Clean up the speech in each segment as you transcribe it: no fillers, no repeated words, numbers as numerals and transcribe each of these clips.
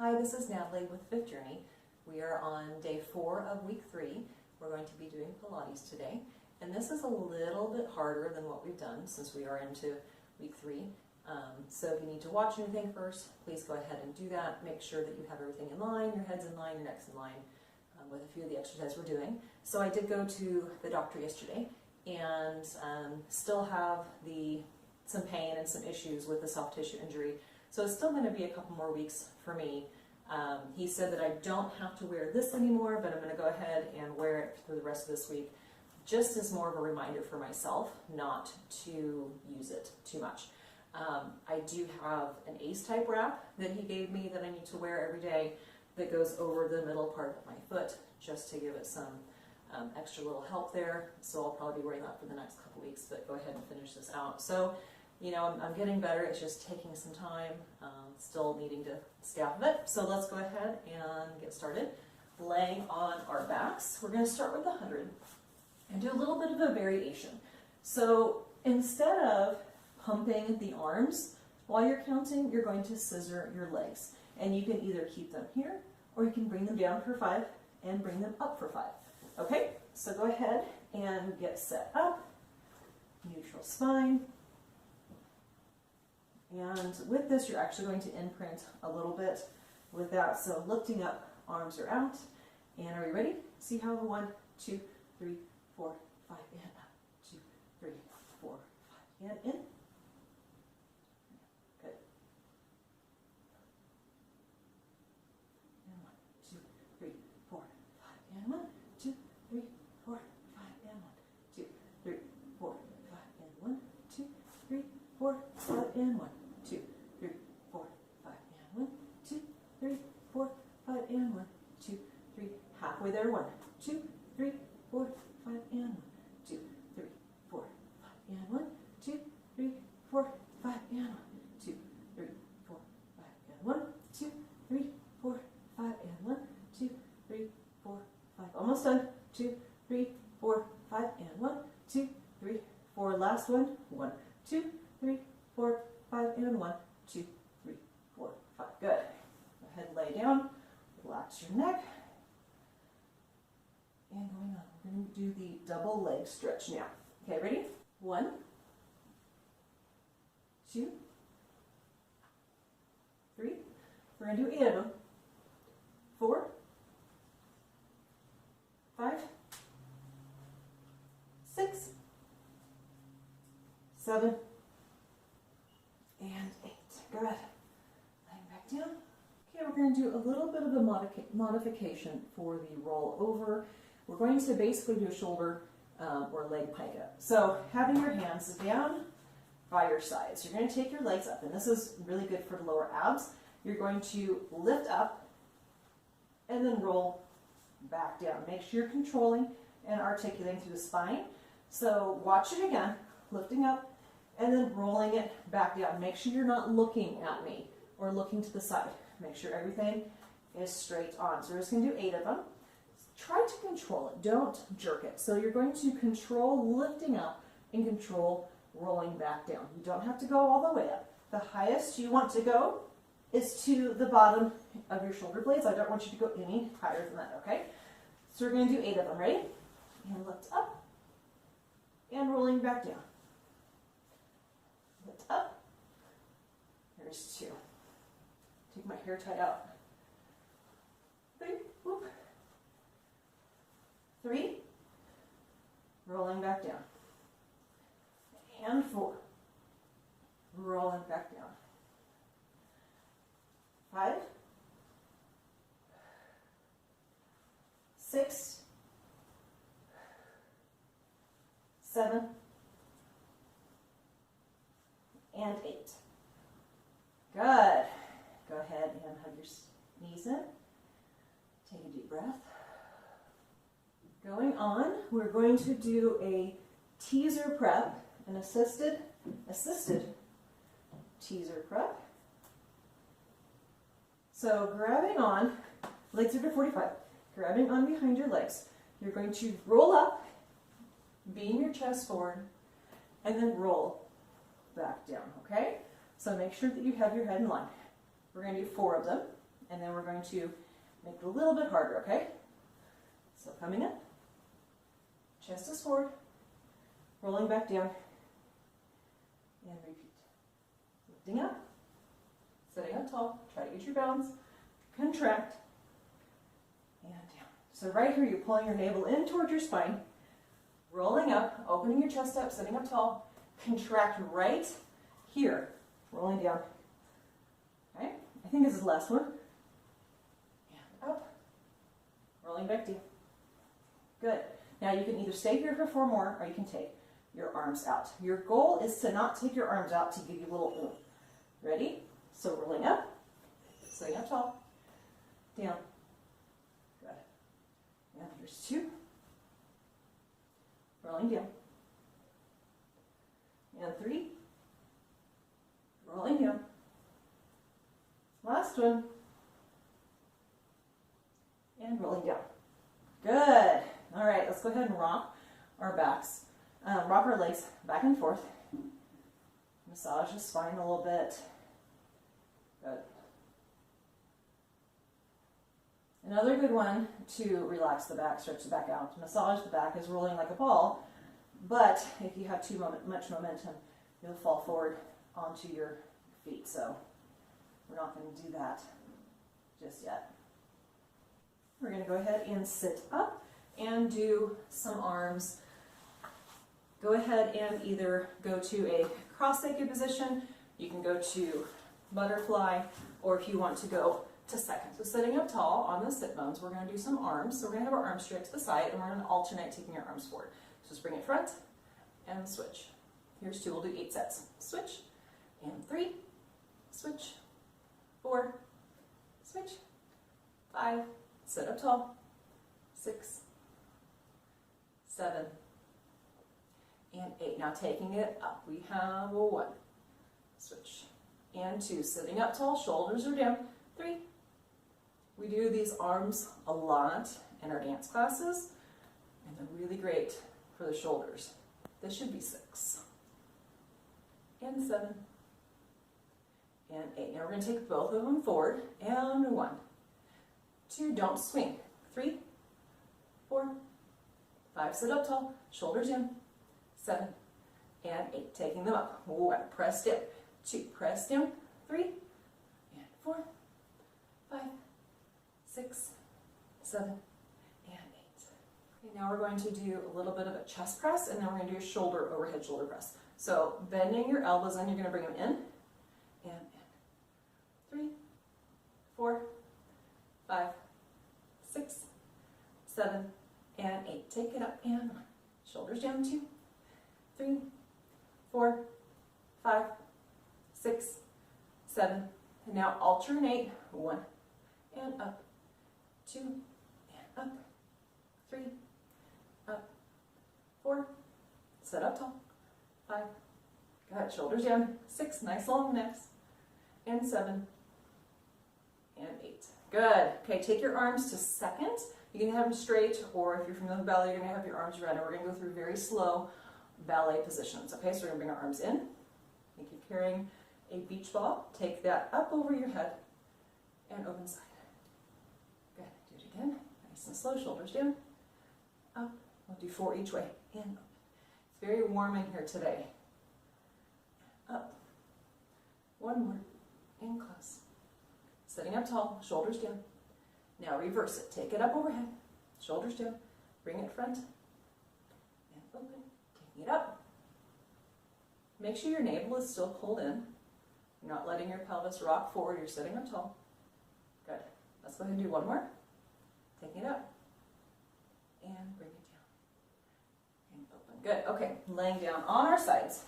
Hi, this is Natalie with Fifth Journey. We are on day 4 of week 3. We're going to be doing Pilates today, and this is a little bit harder than what we've done since we are into week 3. So if you need to watch anything first, please go ahead and do that. Make sure that you have everything in line, your head's in line, your neck's in line with a few of the exercises we're doing. So I did go to the doctor yesterday and still have some pain and some issues with the soft tissue injury. So it's still going to be a couple more weeks for me. He said that I don't have to wear this anymore, but I'm going to go ahead and wear it for the rest of this week, just as more of a reminder for myself not to use it too much. I do have an ACE type wrap that he gave me that I need to wear every day that goes over the middle part of my foot, just to give it some extra little help there. So I'll probably be wearing that for the next couple weeks, but go ahead and finish this out. So, you know, I'm getting better. It's just taking some time, still needing to stay off of it. So let's go ahead and get started. Laying on our backs, we're going to start with 100 and do a little bit of a variation. So instead of pumping the arms while you're counting, you're going to scissor your legs. And you can either keep them here, or you can bring them down for 5 and bring them up for 5. Okay, so go ahead and get set up, neutral spine. And with this, you're actually going to imprint a little bit with that. So lifting up, arms are out. And are we ready? See how 1, 2, 3, 4, 5, and up. 2, 3, 4, 5, and in. Good. And 1, 2, 3, 4, 5, and 1, 2, 3, 4, 5, and 1, 2, 3, 4, 5, and 1, 2, 3, 4, 5, and 1. 2, 3, 4, 5, and 1, 2, 3, 4, 5, and 1, 2, 3, halfway there, 1, 2, 3, 4, 5, and 1, 2, 3, 4, 5, and 1, 2, 3, 4, 5, and 1, 2, 3, 4, 5, and 1, 2, 3, 4, 5, and 1, 2, 3, 4, 5, almost done, 2, 3, 4, 5, and 1, 2, 3, 4, last one, 1, 2, 3, 4, 5, and 1, 2, 3, 4, 5. Good. Go ahead and lay down. Relax your neck. And going on. We're going to do the double leg stretch now. Okay, ready? 1, 2, 3. We're going to do 8 of them. 4, 5, 6, 7, and 8. Good. Laying back down. Okay, we're going to do a little bit of a modification for the roll over. We're going to basically do a shoulder or leg pike up. So having your hands down by your sides. You're going to take your legs up, and this is really good for the lower abs. You're going to lift up and then roll back down. Make sure you're controlling and articulating through the spine. So watch it again, lifting up and then rolling it back down. Make sure you're not looking at me or looking to the side. Make sure everything is straight on. So we're just going to do 8 of them. Try to control it. Don't jerk it. So you're going to control lifting up and control rolling back down. You don't have to go all the way up. The highest you want to go is to the bottom of your shoulder blades. I don't want you to go any higher than that, okay? So we're going to do 8 of them. Ready? And lift up and rolling back down. Lift up. There's 2. Take my hair tie out. 3, whoop. 3, rolling back down. And 4, rolling back down. 5, 6, 7, and 8. Good. Go ahead and hug your knees in. Take a deep breath. Going on, we're going to do a teaser prep, an assisted teaser prep. So grabbing on, legs are to 45, grabbing on behind your legs. You're going to roll up, beam your chest forward, and then roll back down, okay? So make sure that you have your head in line. We're going to do 4 of them. and then we're going to make it a little bit harder, okay? So coming up, chest is forward, rolling back down, and repeat. Lifting up, sitting up tall, try to get your balance, contract, and down. So right here, you're pulling your navel in towards your spine, rolling up, opening your chest up, sitting up tall, contract right here, rolling down. Okay, I think this is the last one. And up, rolling back down. Good. Now you can either stay here for 4 more, or you can take your arms out. Your goal is to not take your arms out to give you a little oomph. Ready? So rolling up, sitting up tall, down. Good. And here's 2. Rolling down. And 3. Rolling down. Last one. And rolling down. Good. All right, let's go ahead and rock our backs. Rock our legs back and forth. Massage the spine a little bit. Good. Another good one to relax the back, stretch the back out. Massage the back is rolling like a ball, but if you have too much momentum, you'll fall forward onto your feet. So we're not going to do that just yet. We're going to go ahead and sit up and do some arms. Go ahead and either go to a cross-legged position, you can go to butterfly, or if you want to go to second. So sitting up tall on the sit bones, we're going to do some arms. So we're going to have our arms straight to the side, and we're going to alternate taking our arms forward. So just bring it front and switch. Here's 2, we'll do 8 sets. Switch, and 3, switch, 4, switch, 5, sit up tall, 6, 7, and 8. Now taking it up, we have a 1, switch, and 2, sitting up tall, shoulders are down, 3. We do these arms a lot in our dance classes, and they're really great for the shoulders. This should be 6, and 7, and 8. Now we're going to take both of them forward, and 1, 2, don't swing, 3, 4, 5, sit up tall, shoulders in, 7, and 8, taking them up, 1, press down, 2, press down, 3, and 4, 5, 6, 7, and 8. Okay, now we're going to do a little bit of a chest press, and then we're going to do a shoulder, overhead shoulder press. So bending your elbows in, you're going to bring them in, and in, 3, 4, 5, 6, 7, and 8. Take it up, and 1. Shoulders down, 2, 3, 4, 5, 6, 7. And now alternate, 1, and up, 2, and up, 3, up, 4, sit up tall, 5, good, shoulders down, 6, nice long necks, and 7, and 8. Good. Okay, take your arms to second. You can have them straight, or if you're familiar with ballet, you're going to have your arms around, and we're going to go through very slow ballet positions. Okay, so we're going to bring our arms in. I think you're carrying a beach ball. Take that up over your head and open side. Good. Do it again. Nice and slow. Shoulders down. Up. We'll do 4 each way. In. Open. It's very warm in here today. Up. 1 more. And close. Sitting up tall. Shoulders down. Now reverse it. Take it up overhead. Shoulders down. Bring it front. And open. Taking it up. Make sure your navel is still pulled in. You're not letting your pelvis rock forward. You're sitting up tall. Good. Let's go ahead and do 1 more. Taking it up. And bring it down. And open. Good. Okay. Laying down on our sides.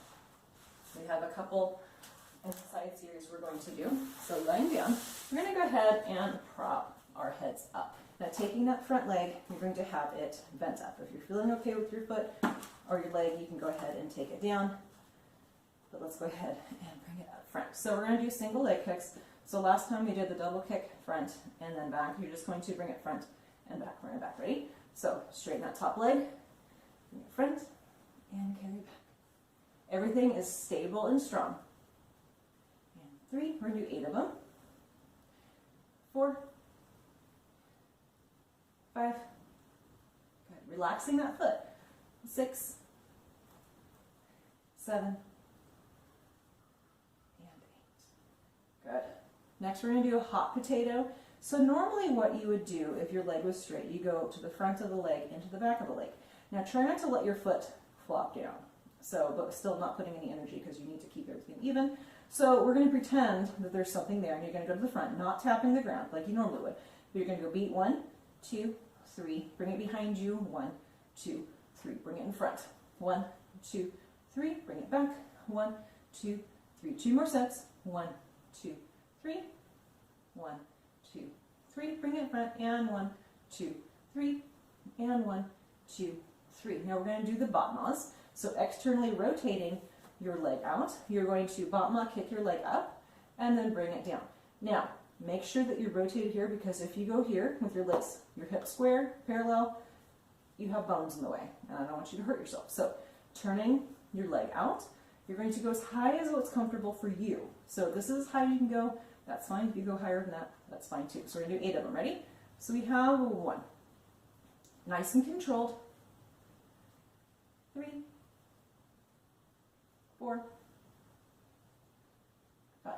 We have a couple in the side series we're going to do. So laying down, we're going to go ahead and prop our heads up. Now taking that front leg, you're going to have it bent up. If you're feeling okay with your foot or your leg, you can go ahead and take it down. But let's go ahead and bring it up front. So we're going to do single leg kicks. So last time we did the double kick front and then back. You're just going to bring it front and back, front and back. Ready? So straighten that top leg, bring it front, and carry back. Everything is stable and strong. And 3, we're going to do 8 of them. 4, 5. Good. Relaxing that foot. 6, 7, and 8. Good. Next, we're going to do a hot potato. So normally what you would do if your leg was straight, you go to the front of the leg, into the back of the leg. Now try not to let your foot flop down. So, but still not putting any energy because you need to keep everything even. So we're going to pretend that there's something there and you're going to go to the front, not tapping the ground like you normally would. But you're going to go beat 1, 2, 3. Bring it behind you. 1, 2, 3. Bring it in front. 1, 2, 3. Bring it back. 1, 2, 3. 2 more sets. 1, 2, 3. 1, 2, 3. Bring it in front. And 1, 2, 3. And 1, 2, 3. Now we're going to do the battements. So externally rotating your leg out. You're going to battement, kick your leg up, and then bring it down. Now, make sure that you're rotated here, because if you go here with your legs, your hips square, parallel, you have bones in the way, and I don't want you to hurt yourself. So turning your leg out, you're going to go as high as what's comfortable for you. So this is as high as you can go. That's fine. If you go higher than that, that's fine too. So we're going to do 8 of them. Ready? So we have 1. Nice and controlled. 3, 4, 5,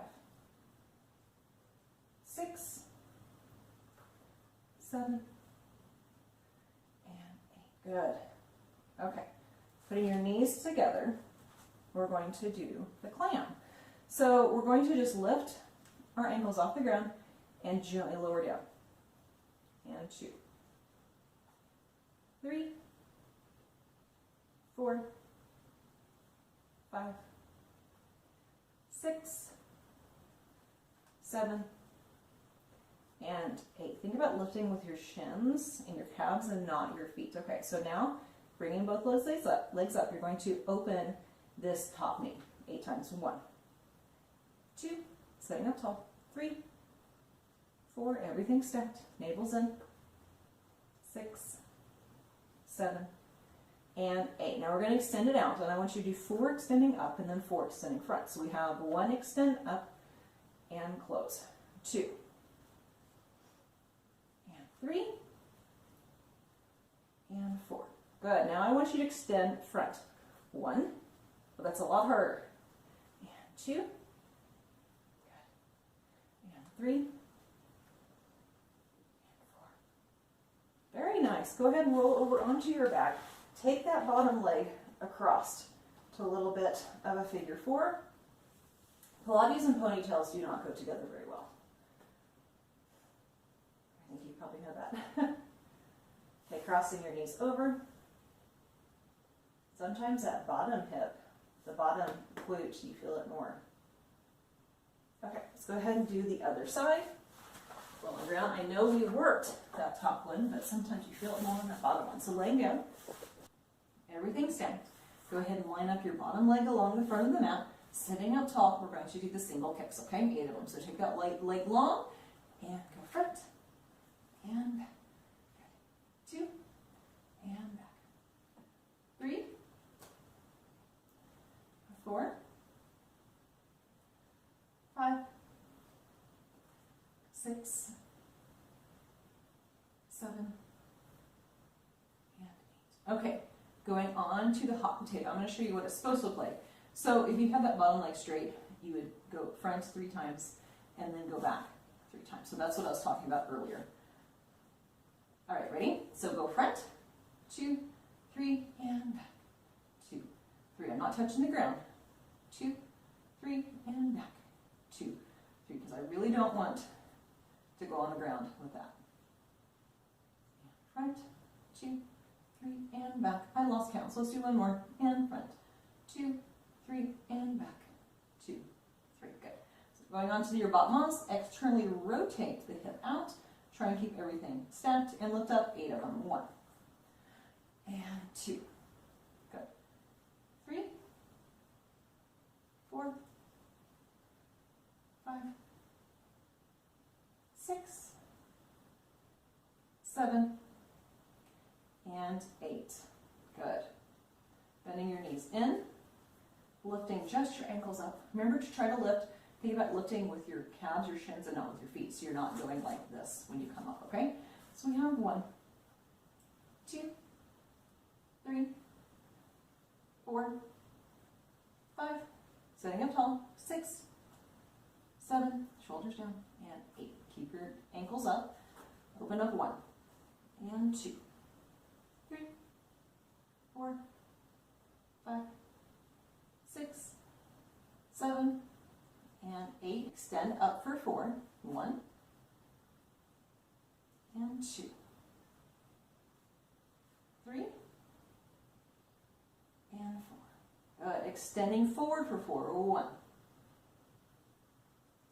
6, 7, and 8. Good. Okay. Putting your knees together, we're going to do the clam. So we're going to just lift our ankles off the ground and gently lower down. And 2, 3, 4, 5, 6, 7, and 8. Think about lifting with your shins and your calves and not your feet. Okay, so now bringing both legs up. You're going to open this top knee 8 times. 1, 2, sitting up tall. 3, 4, everything stacked. Navel's in. 6, 7, and 8. Now we're going to extend it out, and I want you to do 4 extending up and then 4 extending front. So we have 1 extend up and close. 2, and 3, and 4. Good. Now I want you to extend front. 1, but that's a lot harder. And 2, good. And 3, and 4. Very nice. Go ahead and roll over onto your back. Take that bottom leg across to a little bit of a figure 4. Pilates and ponytails do not go together very well. I think you probably know that. Okay, crossing your knees over. Sometimes that bottom hip, the bottom glute, you feel it more. Okay, let's go ahead and do the other side. Roll around. I know we worked that top one, but sometimes you feel it more on that bottom one. So laying down. Everything's down. Go ahead and line up your bottom leg along the front of the mat. Sitting up tall, we're going to do the single kicks, okay? 8 of them. So take that leg long and go front and back. 2 and back. 3, 4, 5, 6, 7, and 8. Okay. Going on to the hot potato. I'm going to show you what it's supposed to look like. So if you have that bottom leg straight, you would go front 3 times and then go back 3 times. So that's what I was talking about earlier. All right, ready? So go front, 2, 3, and back. 2, 3. I'm not touching the ground. 2, 3, and back. 2, 3, because I really don't want to go on the ground with that. Front, 2, 3, and back. I lost count, so let's do one more. And front. 2, 3, and back. 2, 3. Good. So going on to your battements, externally rotate the hip out. Try and keep everything stacked and lift up 8 of them. 1 and 2. Good. 3, 4, 5, 6, 7, and 8. Good. Bending your knees in, lifting just your ankles up. Remember to try to lift. Think about lifting with your calves, your shins, and not with your feet, so you're not going like this when you come up, okay? So we have 1, 2, 3, 4, 5, sitting up tall, 6, 7, shoulders down, and 8. Keep your ankles up. Open up 1, and 2, 3, 4, 5, 6, 7, and 8. Extend up for 4. 1, and 2, 3, and 4. Good. Extending forward for 4. 1,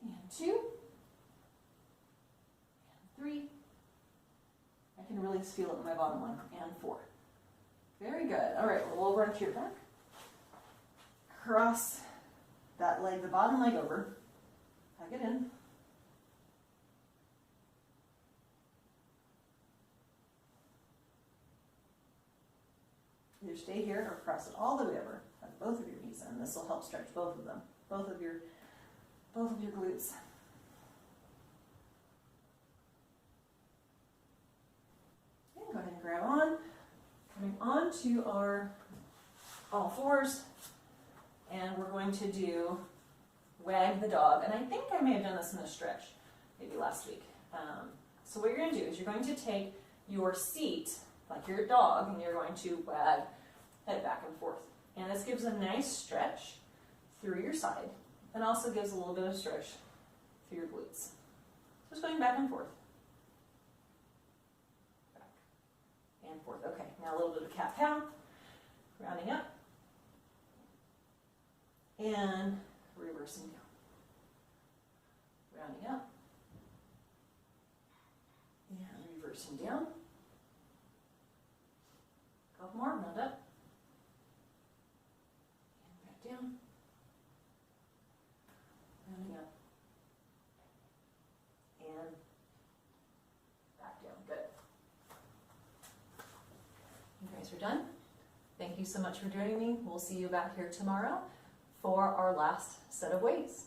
and 2, and 3. I can really feel it in my bottom line. And 4. Very good. All right, roll over onto your back. Cross that leg, the bottom leg over. Hug it in. Either stay here or cross it all the way over. Hug both of your knees in. This will help stretch both of them, both of your glutes. Okay, go ahead and grab on. Coming on to our all fours, and we're going to do wag the dog. And I think I may have done this in a stretch, maybe last week. So what you're going to do is you're going to take your seat, like your dog, and you're going to wag it back and forth. And this gives a nice stretch through your side, and also gives a little bit of stretch through your glutes. Just going back and forth. Back and forth. Okay, now a little bit of cat-cow. Rounding up. And reversing down. Rounding up. And reversing down. Couple more, round up. And back down. Rounding up. And back down. Good. You guys are done. Thank you so much for joining me. We'll see you back here tomorrow for our last set of weights.